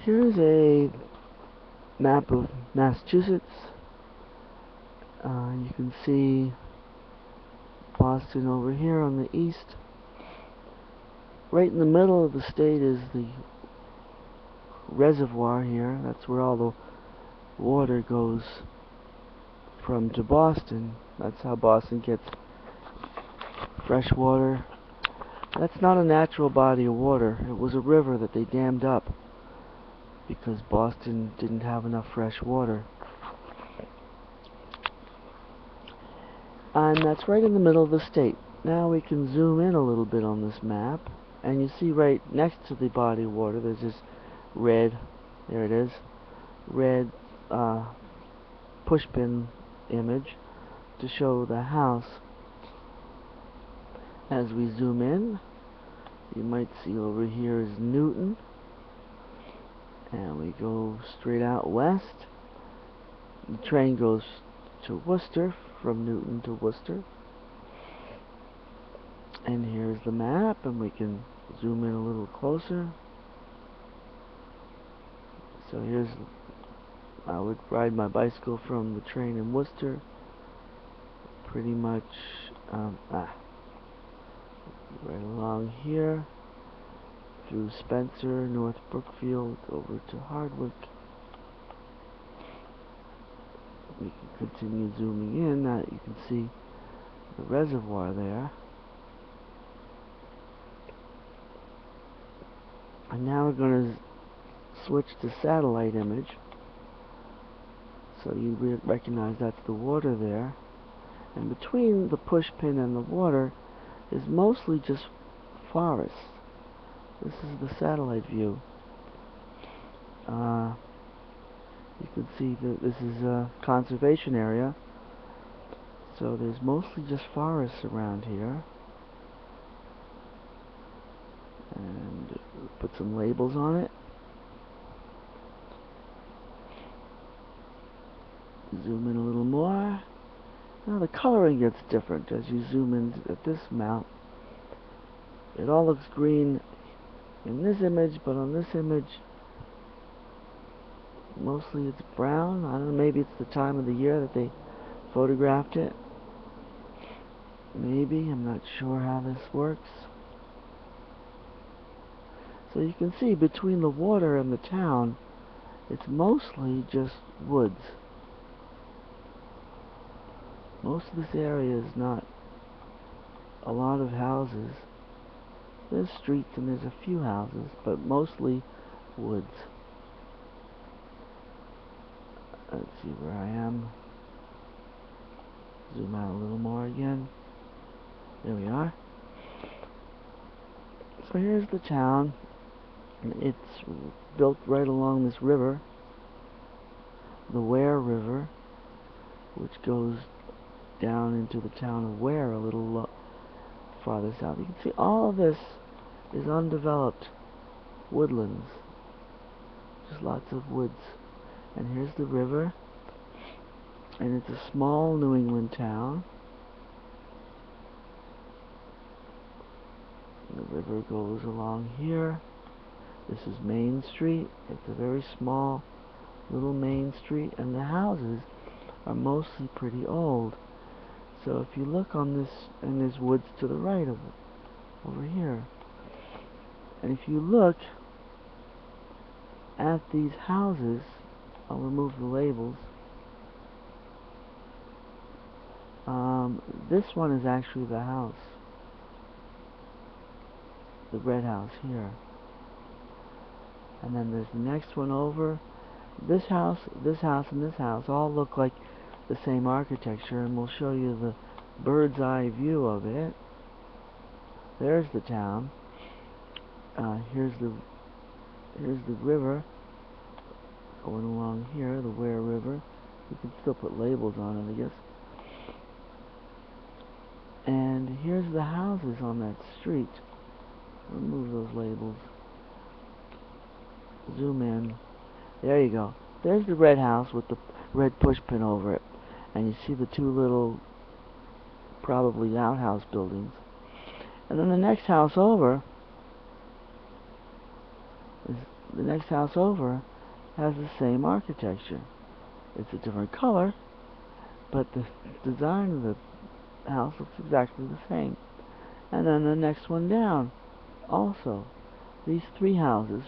Here's a map of Massachusetts. You can see Boston over here on the east. Right in the middle of the state is the reservoir here. That's where all the water goes from to Boston. That's how Boston gets fresh water. That's not a natural body of water. It was a river that they dammed up because Boston didn't have enough fresh water. And that's right in the middle of the state. Now we can zoom in a little bit on this map, and you see right next to the body of water there's this red, there it is, red pushpin image to show the house. As we zoom in, you might see over here is Newton, and we go straight out west. The train goes to Worcester, from Newton to Worcester. And here's the map, and we can zoom in a little closer. So here's, I would ride my bicycle from the train in Worcester, pretty much right along here, through Spencer, North Brookfield, over to Hardwick. We can continue zooming in. Now you can see the reservoir there. And now we're going to switch to satellite image. So you recognize that's the water there. And between the pushpin and the water is mostly just forest. This is the satellite view. You can see that this is a conservation area, so there's mostly just forests around here. And put some labels on it. Zoom in a little more. Now the coloring gets different as you zoom in at this mount. It all looks green in this image, but on this image mostly it's brown. I don't know, maybe it's the time of the year that they photographed it. Maybe, I'm not sure how this works. So you can see between the water and the town, it's mostly just woods. Most of this area is not a lot of houses. There's streets and there's a few houses, but mostly woods. Let's see where I am. Zoom out a little more again. There we are. So here's the town. It's built right along this river, the Ware River, which goes down into the town of Ware a little farther south. You can see all of this is undeveloped woodlands, just lots of woods. And here's the river, and it's a small New England town. The river goes along here. This is Main Street. It's a very small little main street, and the houses are mostly pretty old. So if you look on this, and there's woods to the right of it, over here. And if you look at these houses, I'll remove the labels. This one is actually the house. The red house here. And then there's the next one over. This house, and this house all look like the same architecture, and we'll show you the bird's eye view of it. There's the town. Here's the river going along here, the Ware River. You can still put labels on it, I guess. And here's the houses on that street. Remove those labels. Zoom in. There you go. There's the red house with the red pushpin over it. And you see the two little, probably outhouse buildings. And then the next house over is the next house over has the same architecture. It's a different color, but the design of the house looks exactly the same. And then the next one down, also. These three houses,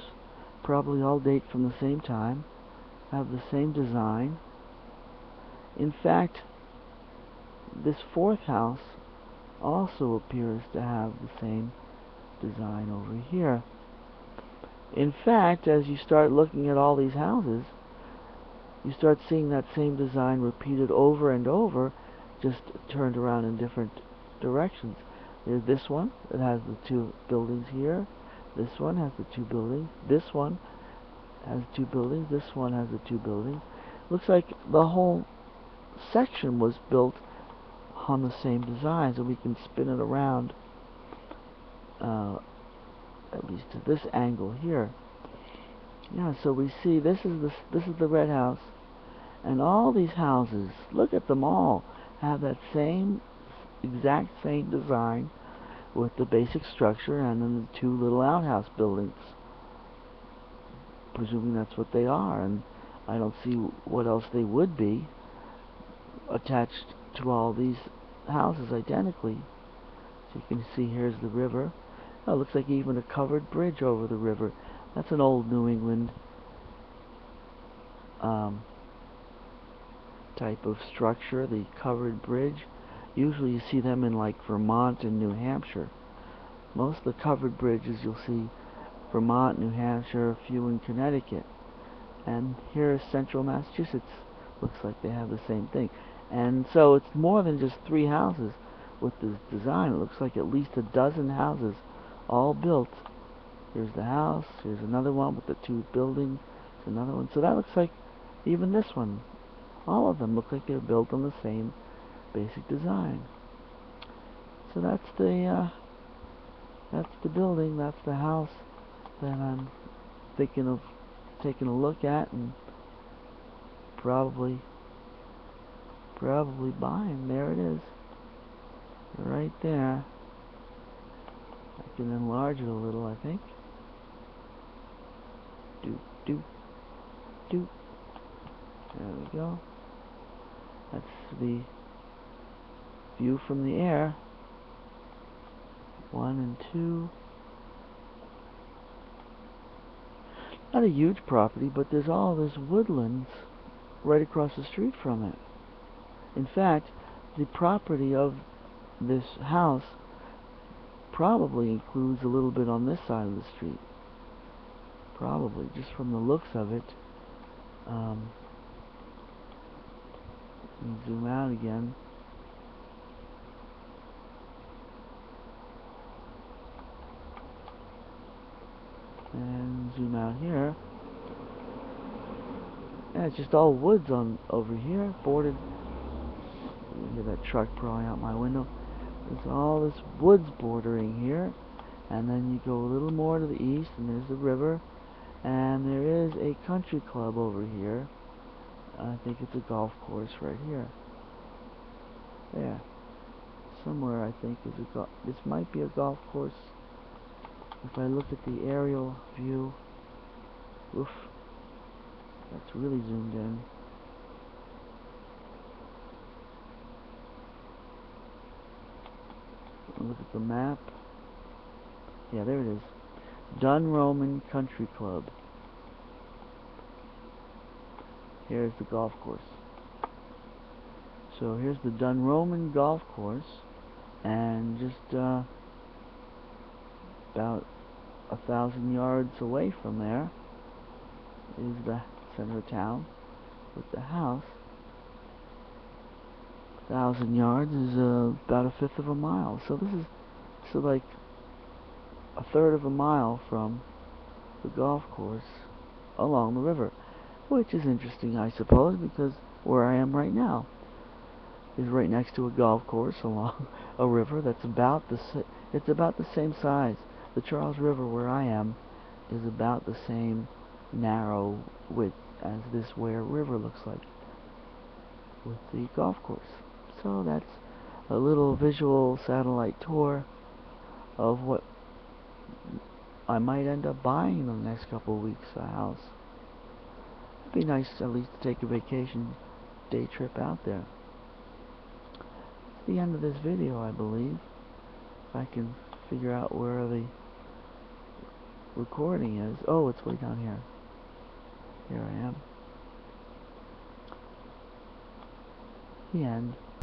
probably all date from the same time, have the same design. In fact, this fourth house also appears to have the same design over here. In fact, as you start looking at all these houses, you start seeing that same design repeated over and over, just turned around in different directions. There's this one that has the two buildings here. This one has the two buildings. This one has two buildings. This one has the two buildings. Looks like the whole section was built on the same design, so we can spin it around at least to this angle here. Yeah, so we see this is the red house, and all these houses, look at them all, have that same exact same design with the basic structure and then the two little outhouse buildings. Presuming that's what they are, and I don't see what else they would be attached to all these houses identically. So you can see here's the river. Oh, it looks like even a covered bridge over the river. That's an old New England type of structure, the covered bridge. Usually you see them in like Vermont and New Hampshire. Most of the covered bridges you'll see Vermont, New Hampshire, a few in Connecticut. And here is central Massachusetts. Looks like they have the same thing. And so it's more than just three houses with this design. It looks like at least a dozen houses all built. Here's the house, here's another one with the two buildings, another one. So that looks like even this one. All of them look like they're built on the same basic design. So that's the building, that's the house that I'm thinking of taking a look at and probably buying. There it is, right there. I can enlarge it a little, I think. There we go. That's the view from the air. 1 and 2. Not a huge property, but there's all this woodlands right across the street from it. In fact, the property of this house probably includes a little bit on this side of the street. Probably, just from the looks of it. Let me zoom out again. And zoom out here. And it's just all woods on over here, bordered. You hear that truck probably out my window. There's all this woods bordering here, and then you go a little more to the east, and there's the river, and there is a country club over here. I think it's a golf course right here. There, somewhere I think is a golf. This might be a golf course. If I look at the aerial view, oof, that's really zoomed in. Look at the map. Yeah, there it is. Dunroman Country Club. Here's the golf course. So here's the Dunroman Golf Course, and just about 1,000 yards away from there is the center of town with the house. 1,000 yards is about a fifth of a mile. So this is like a third of a mile from the golf course along the river, which is interesting, I suppose, because where I am right now is right next to a golf course along a river that's about it's about the same size. The Charles River where I am is about the same narrow width as this Ware River looks like with the golf course. So that's a little visual satellite tour of what I might end up buying in the next couple of weeks a house. It'd be nice at least to take a vacation day trip out there. It's the end of this video, I believe. If I can figure out where the recording is. Oh, it's way down here. Here I am. The end.